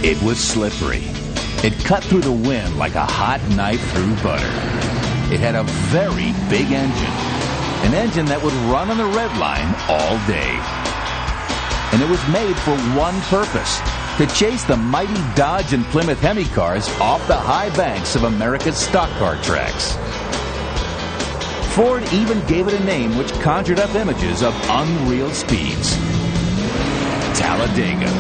It was slippery. It cut through the wind like a hot knife through butter. It had a very big engine, an engine that would run on the red line all day. And it was made for one purpose, to chase the mighty Dodge and Plymouth Hemi cars off the high banks of America's stock car tracks. Ford even gave it a name which conjured up images of unreal speeds. Talladega.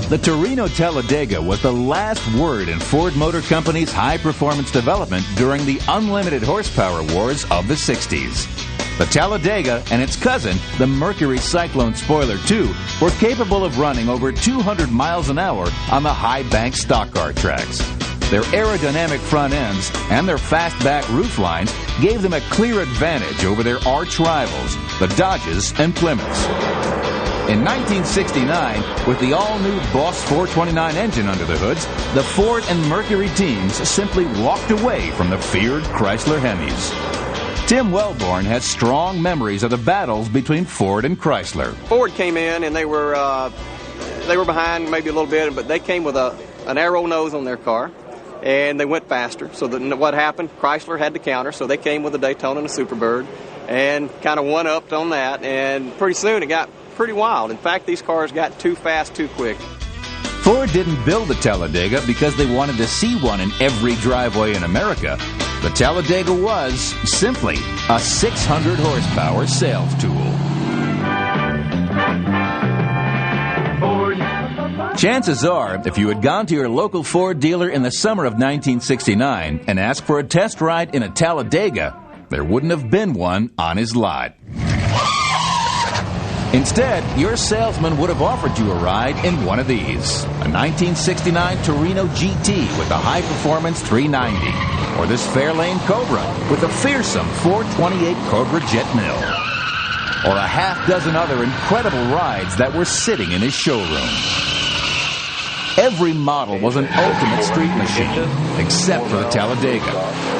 The Torino Talladega was the last word in Ford Motor Company's high-performance development during the unlimited horsepower wars of the 60s. The Talladega and its cousin, the Mercury Cyclone Spoiler II, were capable of running over 200 miles an hour on the high-bank stock car tracks. Their aerodynamic front ends and their fastback roof lines gave them a clear advantage over their arch rivals, the Dodges and Plymouths. In 1969, with the all-new Boss 429 engine under the hoods, the Ford and Mercury teams simply walked away from the feared Chrysler Hemis. Tim Wellborn has strong memories of the battles between Ford and Chrysler. Ford came in and they were behind maybe a little bit, but they came with an arrow nose on their car, and they went faster. So what happened? Chrysler had to counter, so they came with a Daytona and a Superbird, and kind of one-upped on that. And pretty soon it got pretty wild. In fact, these cars got too fast, too quick. Ford didn't build the Talladega because they wanted to see one in every driveway in America. The Talladega was simply a 600 horsepower sales tool. Chances are, if you had gone to your local Ford dealer in the summer of 1969 and asked for a test ride in a Talladega, there wouldn't have been one on his lot. Instead, your salesman would have offered you a ride in one of these. A 1969 Torino GT with a high-performance 390. Or this Fairlane Cobra with a fearsome 428 Cobra jet mill. Or a half dozen other incredible rides that were sitting in his showroom. Every model was an ultimate street machine, except for the Talladega.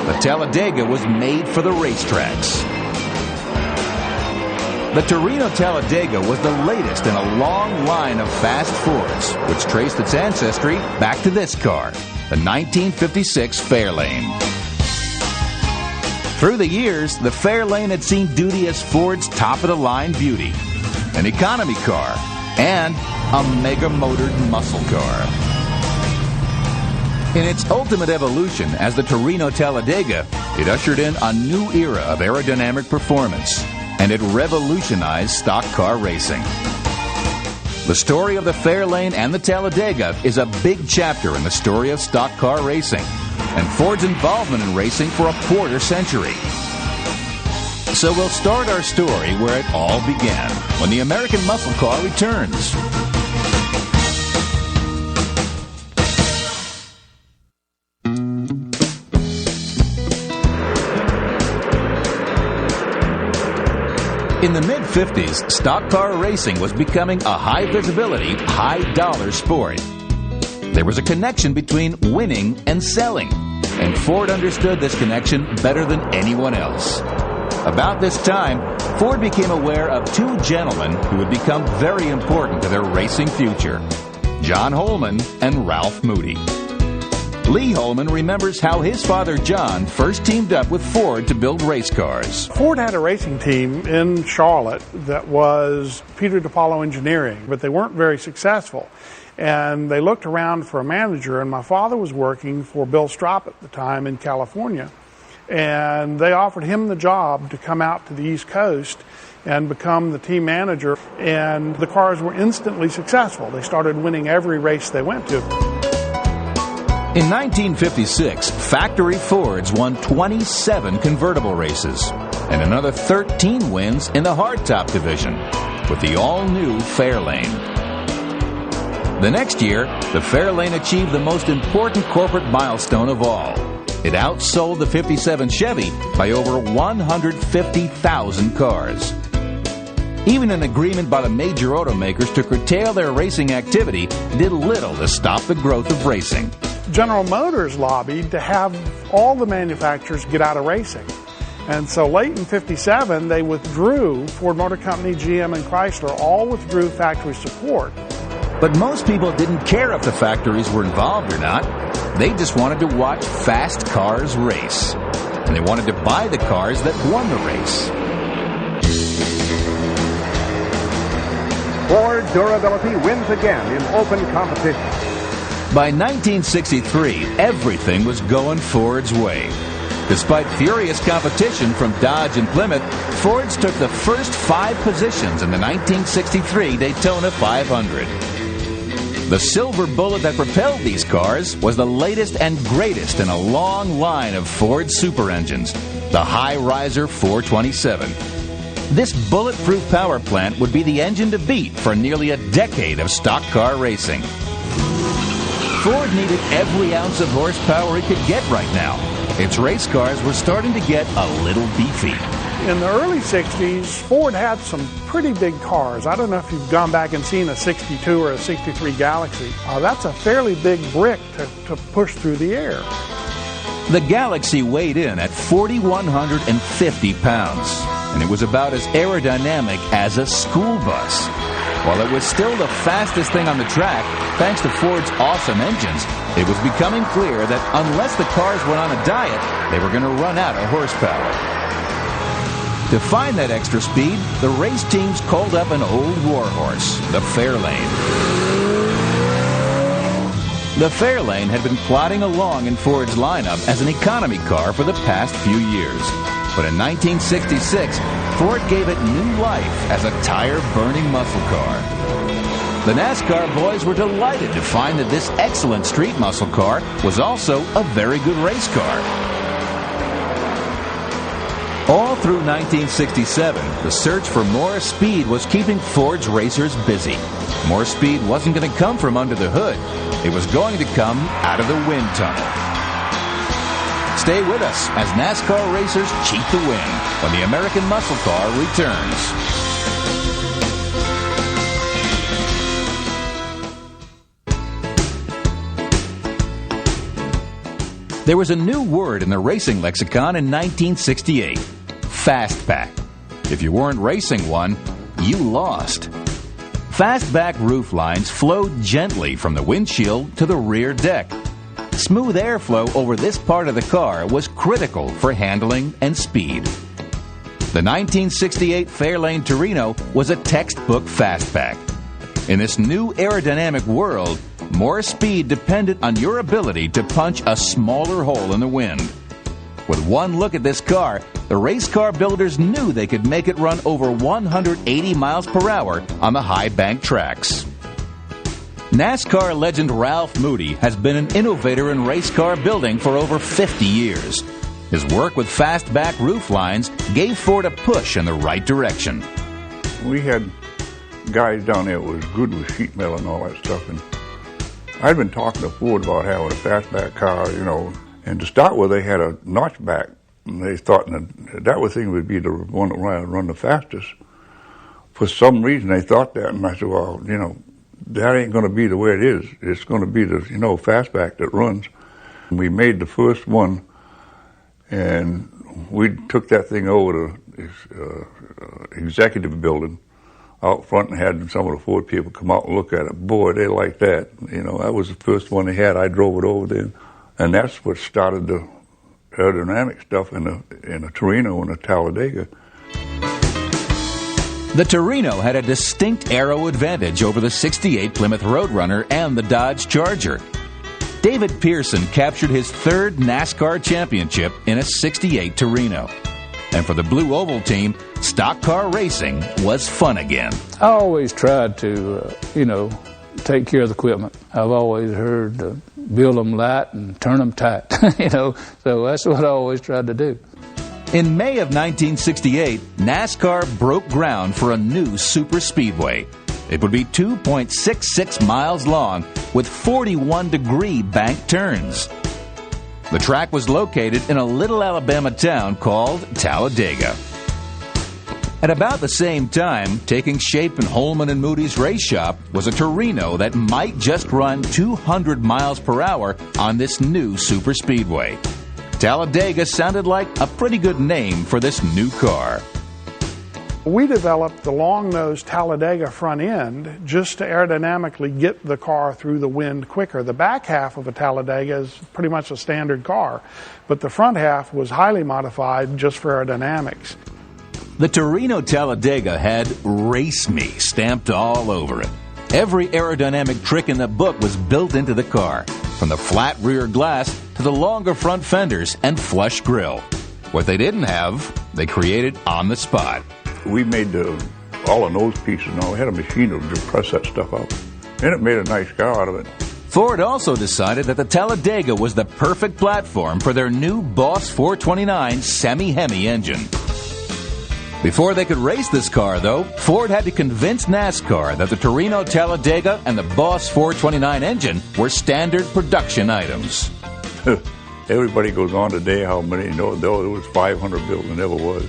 The Talladega was made for the racetracks. The Torino Talladega was the latest in a long line of fast Fords, which traced its ancestry back to this car, the 1956 Fairlane. Through the years, the Fairlane had seen duty as Ford's top-of-the-line beauty, an economy car, and a mega-motored muscle car. In its ultimate evolution as the Torino Talladega, it ushered in a new era of aerodynamic performance, and it revolutionized stock car racing. The story of the Fairlane and the Talladega is a big chapter in the story of stock car racing, and Ford's involvement in racing for a quarter century. So we'll start our story where it all began, when the American muscle car returns. In the mid-50s, stock car racing was becoming a high-visibility, high-dollar sport. There was a connection between winning and selling, and Ford understood this connection better than anyone else. About this time, Ford became aware of two gentlemen who would become very important to their racing future, John Holman and Ralph Moody. Lee Holman remembers how his father John first teamed up with Ford to build race cars. Ford had a racing team in Charlotte that was Peter DiPaolo Engineering, but they weren't very successful. And they looked around for a manager, and my father was working for Bill Stropp at the time in California. And they offered him the job to come out to the East Coast and become the team manager. And the cars were instantly successful. They started winning every race they went to. In 1956, factory Fords won 27 convertible races and another 13 wins in the hardtop division with the all-new Fairlane. The next year, the Fairlane achieved the most important corporate milestone of all. It outsold the 57 Chevy by over 150,000 cars. Even an agreement by the major automakers to curtail their racing activity did little to stop the growth of racing. General Motors lobbied to have all the manufacturers get out of racing. And so late in 57, they withdrew, Ford Motor Company, GM, and Chrysler all withdrew factory support. But most people didn't care if the factories were involved or not. They just wanted to watch fast cars race. And they wanted to buy the cars that won the race. Ford durability wins again in open competition. By 1963, everything was going Ford's way. Despite furious competition from Dodge and Plymouth, Fords took the first 5 positions in the 1963 Daytona 500. The silver bullet that propelled these cars was the latest and greatest in a long line of Ford super engines, the High Riser 427. This bulletproof power plant would be the engine to beat for nearly a decade of stock car racing. Ford needed every ounce of horsepower it could get right now. Its race cars were starting to get a little beefy. In the early 60s, Ford had some pretty big cars. I don't know if you've gone back and seen a 62 or a 63 Galaxy. That's a fairly big brick to push through the air. The Galaxy weighed in at 4,150 pounds, and it was about as aerodynamic as a school bus. While it was still the fastest thing on the track, thanks to Ford's awesome engines, it was becoming clear that unless the cars went on a diet, they were going to run out of horsepower. To find that extra speed, the race teams called up an old warhorse, the Fairlane. The Fairlane had been plodding along in Ford's lineup as an economy car for the past few years. But in 1966, Ford gave it new life as a tire-burning muscle car. The NASCAR boys were delighted to find that this excellent street muscle car was also a very good race car. All through 1967, the search for more speed was keeping Ford's racers busy. More speed wasn't going to come from under the hood. It was going to come out of the wind tunnel. Stay with us as NASCAR racers cheat the win when the American muscle car returns. There was a new word in the racing lexicon in 1968, Fastback. If you weren't racing one, you lost. Fastback roof lines flowed gently from the windshield to the rear deck. Smooth airflow over this part of the car was critical for handling and speed. The 1968 Fairlane Torino was a textbook fastback. In this new aerodynamic world, more speed depended on your ability to punch a smaller hole in the wind. With one look at this car, the race car builders knew they could make it run over 180 miles per hour on the high bank tracks. NASCAR legend Ralph Moody has been an innovator in race car building for over 50 years. His work with fastback roof lines gave Ford a push in the right direction. We had guys down there that was good with sheet metal and all that stuff, and I'd been talking to Ford about having a fastback car, and to start with they had a notchback, and they thought that was thing would be the one that run the fastest. For some reason they thought that, and I said, well, that ain't going to be the way it is. It's going to be the, fastback that runs. And we made the first one, and we took that thing over to this executive building out front and had some of the Ford people come out and look at it. Boy, they liked that. That was the first one they had. I drove it over there. And that's what started the aerodynamic stuff in the Torino and the Talladega. The Torino had a distinct aero advantage over the 68 Plymouth Roadrunner and the Dodge Charger. David Pearson captured his third NASCAR championship in a 68 Torino. And for the Blue Oval team, stock car racing was fun again. I always tried to, take care of the equipment. I've always heard build them light and turn them tight, so that's what I always tried to do. In May of 1968, NASCAR broke ground for a new super speedway. It would be 2.66 miles long with 41-degree bank turns. The track was located in a little Alabama town called Talladega. At about the same time, taking shape in Holman and Moody's race shop was a Torino that might just run 200 miles per hour on this new superspeedway. Talladega sounded like a pretty good name for this new car. We developed the long-nose Talladega front end just to aerodynamically get the car through the wind quicker. The back half of a Talladega is pretty much a standard car, but the front half was highly modified just for aerodynamics. The Torino Talladega had "Race Me" stamped all over it. Every aerodynamic trick in the book was built into the car, from the flat rear glass to the longer front fenders and flush grille. What they didn't have, they created on the spot. We made all the nose pieces and all. We had a machine that would just press that stuff out. And it made a nice car out of it. Ford also decided that the Talladega was the perfect platform for their new Boss 429 semi-Hemi engine. Before they could race this car, though, Ford had to convince NASCAR that the Torino Talladega and the Boss 429 engine were standard production items. Everybody goes on today how many, there was 500 built, and never was.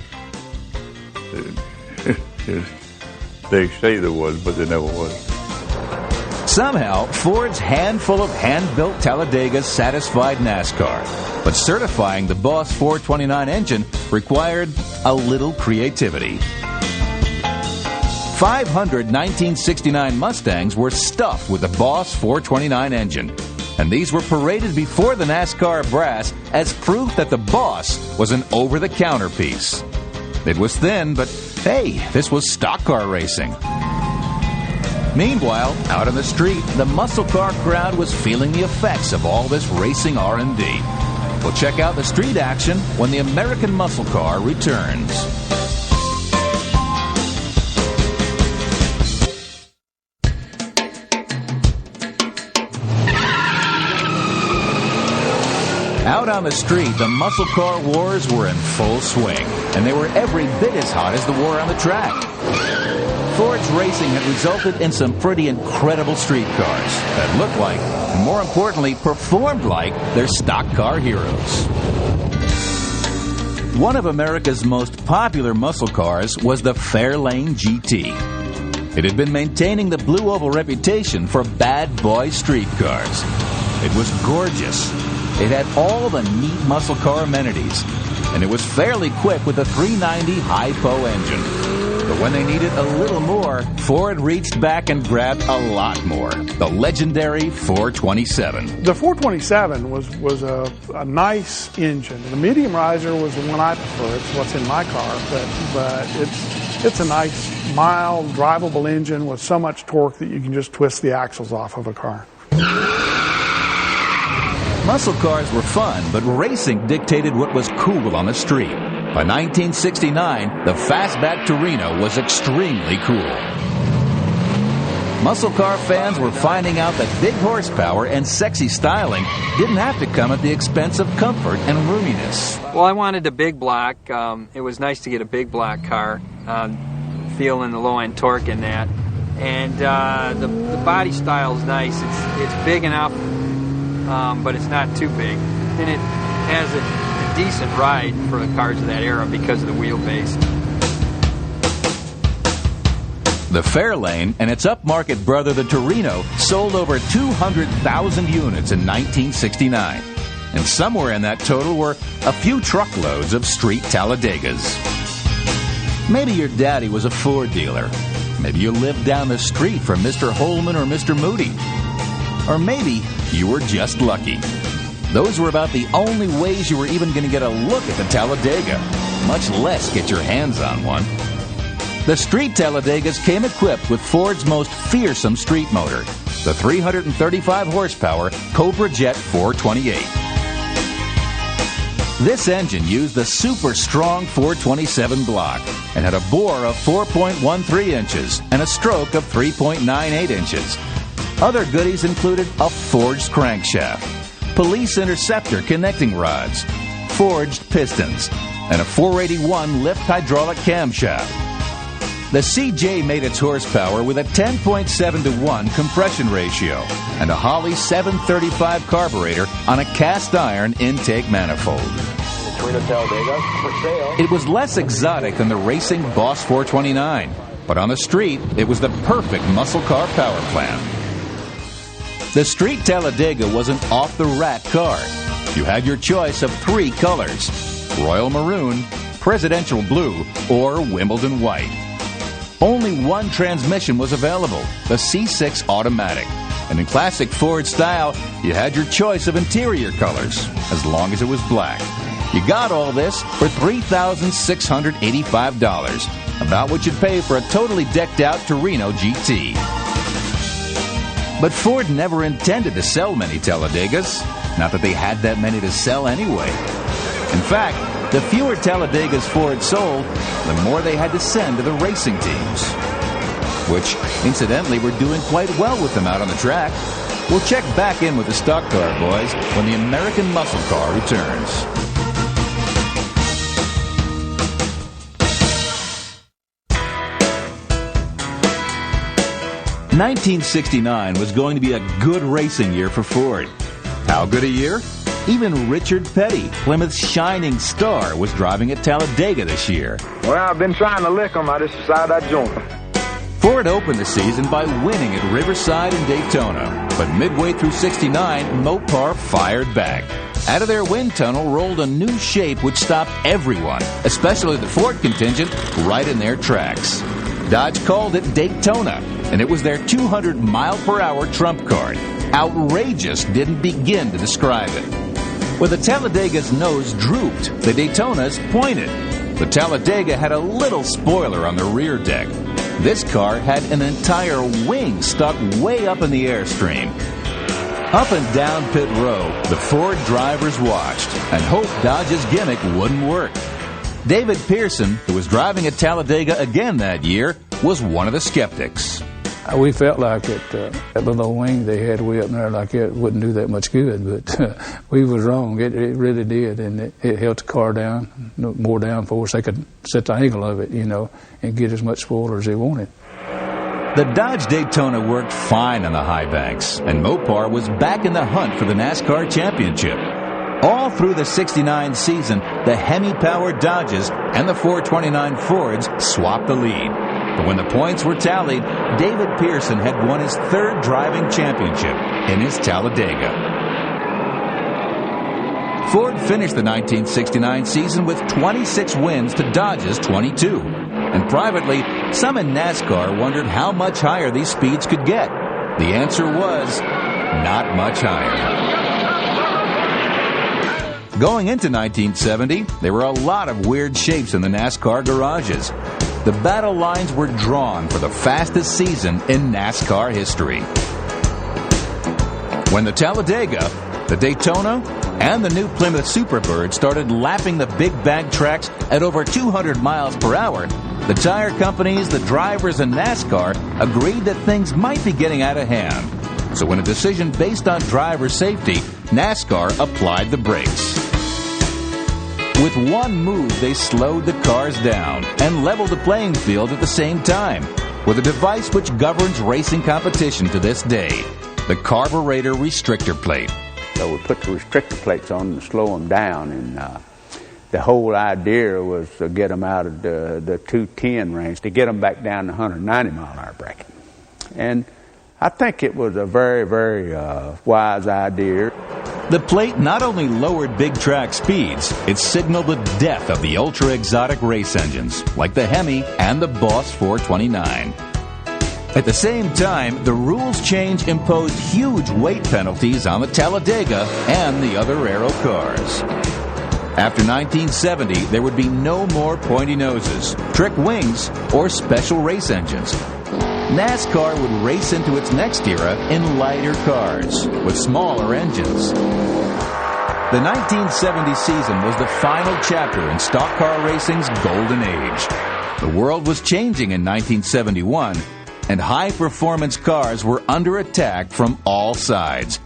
They say there was, but there never was. Somehow, Ford's handful of hand-built Talladegas satisfied NASCAR, but certifying the Boss 429 engine required a little creativity. 500 1969 Mustangs were stuffed with the Boss 429 engine, and these were paraded before the NASCAR brass as proof that the Boss was an over-the-counter piece. It was thin, but hey, this was stock car racing. Meanwhile, out on the street, the muscle car crowd was feeling the effects of all this racing R&D. We'll check out the street action when the American muscle car returns. Out on the street, the muscle car wars were in full swing, and they were every bit as hot as the war on the track. Ford's racing had resulted in some pretty incredible street cars that looked like, and more importantly, performed like their stock car heroes. One of America's most popular muscle cars was the Fairlane GT. It had been maintaining the blue oval reputation for bad boy street cars. It was gorgeous. It had all the neat muscle car amenities, and it was fairly quick with a 390 Hypo engine. But when they needed a little more, Ford reached back and grabbed a lot more. The legendary 427. The 427 was a nice engine. The medium riser was the one I prefer. It's what's in my car, but it's a nice, mild, drivable engine with so much torque that you can just twist the axles off of a car. Muscle cars were fun, but racing dictated what was cool on the street. By 1969, the Fastback Torino was extremely cool. Muscle car fans were finding out that big horsepower and sexy styling didn't have to come at the expense of comfort and roominess. Well, I wanted a big block. It was nice to get a big block car, feeling the low-end torque in that. And the body style is nice. It's big enough, but it's not too big. And it has a decent ride for the cars of that era because of the wheelbase. The Fairlane and its upmarket brother, the Torino, sold over 200,000 units in 1969. And somewhere in that total were a few truckloads of street Talladegas. Maybe your daddy was a Ford dealer. Maybe you lived down the street from Mr. Holman or Mr. Moody. Or maybe you were just lucky. Those were about the only ways you were even going to get a look at the Talladega, much less get your hands on one. The street Talladegas came equipped with Ford's most fearsome street motor, the 335 horsepower Cobra Jet 428. This engine used the super strong 427 block and had a bore of 4.13 inches and a stroke of 3.98 inches. Other goodies included a forged crankshaft, police interceptor connecting rods, forged pistons, and a 481 lift hydraulic camshaft. The CJ made its horsepower with a 10.7 to 1 compression ratio and a Holley 735 carburetor on a cast iron intake manifold. The Torino Talladega for sale. It was less exotic than the racing Boss 429, but on the street, it was the perfect muscle car power plant. The street Talladega was an off-the-rack car. You had your choice of 3 colors: Royal Maroon, Presidential Blue, or Wimbledon White. only one transmission was available, the C6 automatic. And in classic Ford style, you had your choice of interior colors, as long as it was black. You got all this for $3,685, about what you'd pay for a totally decked out Torino GT. But Ford never intended to sell many Talladegas. Not that they had that many to sell anyway. In fact, the fewer Talladegas Ford sold, the more they had to send to the racing teams, which, incidentally, were doing quite well with them out on the track. We'll check back in with the stock car boys when the American muscle car returns. '69 was going to be a good racing year for Ford. How good a year? Even Richard Petty, Plymouth's shining star, was driving at Talladega this year. Well, I've been trying to lick them. I just decided I'd join them. Ford opened the season by winning at Riverside and Daytona, but midway through '69, Mopar fired back. Out of their wind tunnel rolled a new shape which stopped everyone, especially the Ford contingent, right in their tracks. Dodge called it Daytona, and it was their 200-mile-per-hour trump card. Outrageous didn't begin to describe it. Where the Talladega's nose drooped, the Daytona's pointed. The Talladega had a little spoiler on the rear deck. This car had an entire wing stuck way up in the airstream. Up and down pit row, the Ford drivers watched and hoped Dodge's gimmick wouldn't work. David Pearson, who was driving at Talladega again that year, was one of the skeptics. We felt like that little wing they had way up there, like it wouldn't do that much good, but we was wrong. It really did, and it held the car down, more downforce. They could set the angle of it, and get as much spoiler as they wanted. The Dodge Daytona worked fine on the high banks, and Mopar was back in the hunt for the NASCAR championship. All through the '69 season, the Hemi-powered Dodges and the 429 Fords swapped the lead. But when the points were tallied, David Pearson had won his third driving championship in his Talladega. Ford finished the 1969 season with 26 wins to Dodge's 22. And privately, some in NASCAR wondered how much higher these speeds could get. The answer was not much higher. Going into 1970, there were a lot of weird shapes in the NASCAR garages. The battle lines were drawn for the fastest season in NASCAR history. When the Talladega, the Daytona, and the new Plymouth Superbird started lapping the big bag tracks at over 200 miles per hour, the tire companies, the drivers, and NASCAR agreed that things might be getting out of hand. So in a decision based on driver safety, NASCAR applied the brakes. With one move, they slowed the cars down and leveled the playing field at the same time with a device which governs racing competition to this day, the carburetor restrictor plate. So we put the restrictor plates on to slow them down, and the whole idea was to get them out of the 210 range, to get them back down to 190 mile an hour bracket. And I think it was a very, very wise idea. The plate not only lowered big track speeds, it signaled the death of the ultra-exotic race engines, like the Hemi and the Boss 429. At the same time, the rules change imposed huge weight penalties on the Talladega and the other aero cars. After 1970, there would be no more pointy noses, trick wings, or special race engines. NASCAR would race into its next era in lighter cars with smaller engines. The 1970 season was the final chapter in stock car racing's golden age. The world was changing in 1971, and high-performance cars were under attack from all sides.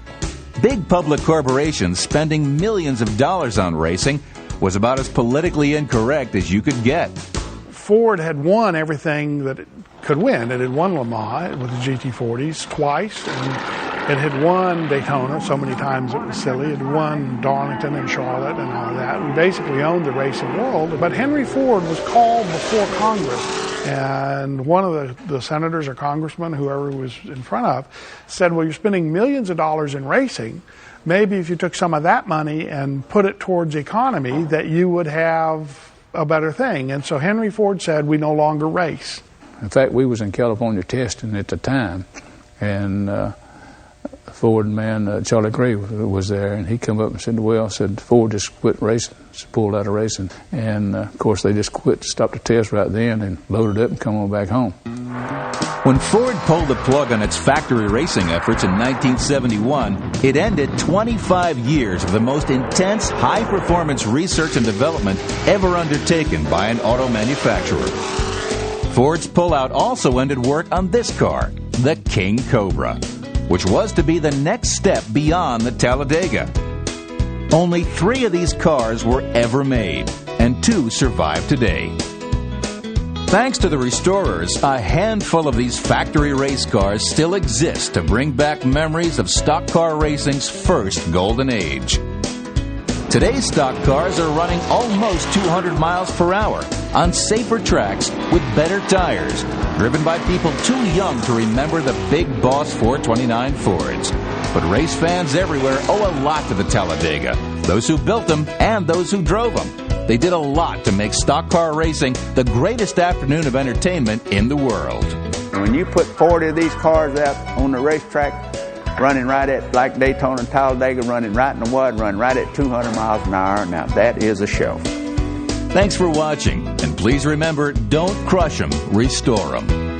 Big public corporations spending millions of dollars on racing was about as politically incorrect as you could get. Ford had won everything that it could win. It had won Le Mans with the GT40s twice, and it had won Daytona so many times it was silly. It had won Darlington and Charlotte and all of that. We basically owned the racing world. But Henry Ford was called before Congress, and one of the senators or congressmen, whoever he was in front of, said, well, you're spending millions of dollars in racing. Maybe if you took some of that money and put it towards economy, that you would have a better thing. And so Henry Ford said, we no longer race. In fact, we was in California testing at the time, and Ford man, Charlie Gray, was there, and he come up and said, well, Ford just quit racing, just pulled out of racing. And, of course, they just stopped the test right then and loaded up and come on back home. When Ford pulled the plug on its factory racing efforts in 1971, it ended 25 years of the most intense high-performance research and development ever undertaken by an auto manufacturer. Ford's pullout also ended work on this car, the King Cobra, which was to be the next step beyond the Talladega. Only 3 of these cars were ever made, and 2 survive today. Thanks to the restorers, a handful of these factory race cars still exist to bring back memories of stock car racing's first golden age. Today's stock cars are running almost 200 miles per hour on safer tracks with better tires, driven by people too young to remember the big boss 429 Fords. But race fans everywhere owe a lot to the Talladega, those who built them and those who drove them. They did a lot to make stock car racing the greatest afternoon of entertainment in the world. When you put 40 of these cars out on the racetrack, running right at, like Daytona and Talladega, running right in the mud, running right at 200 miles an hour, now that is a show. Thanks for watching, and please remember, don't crush them, restore them.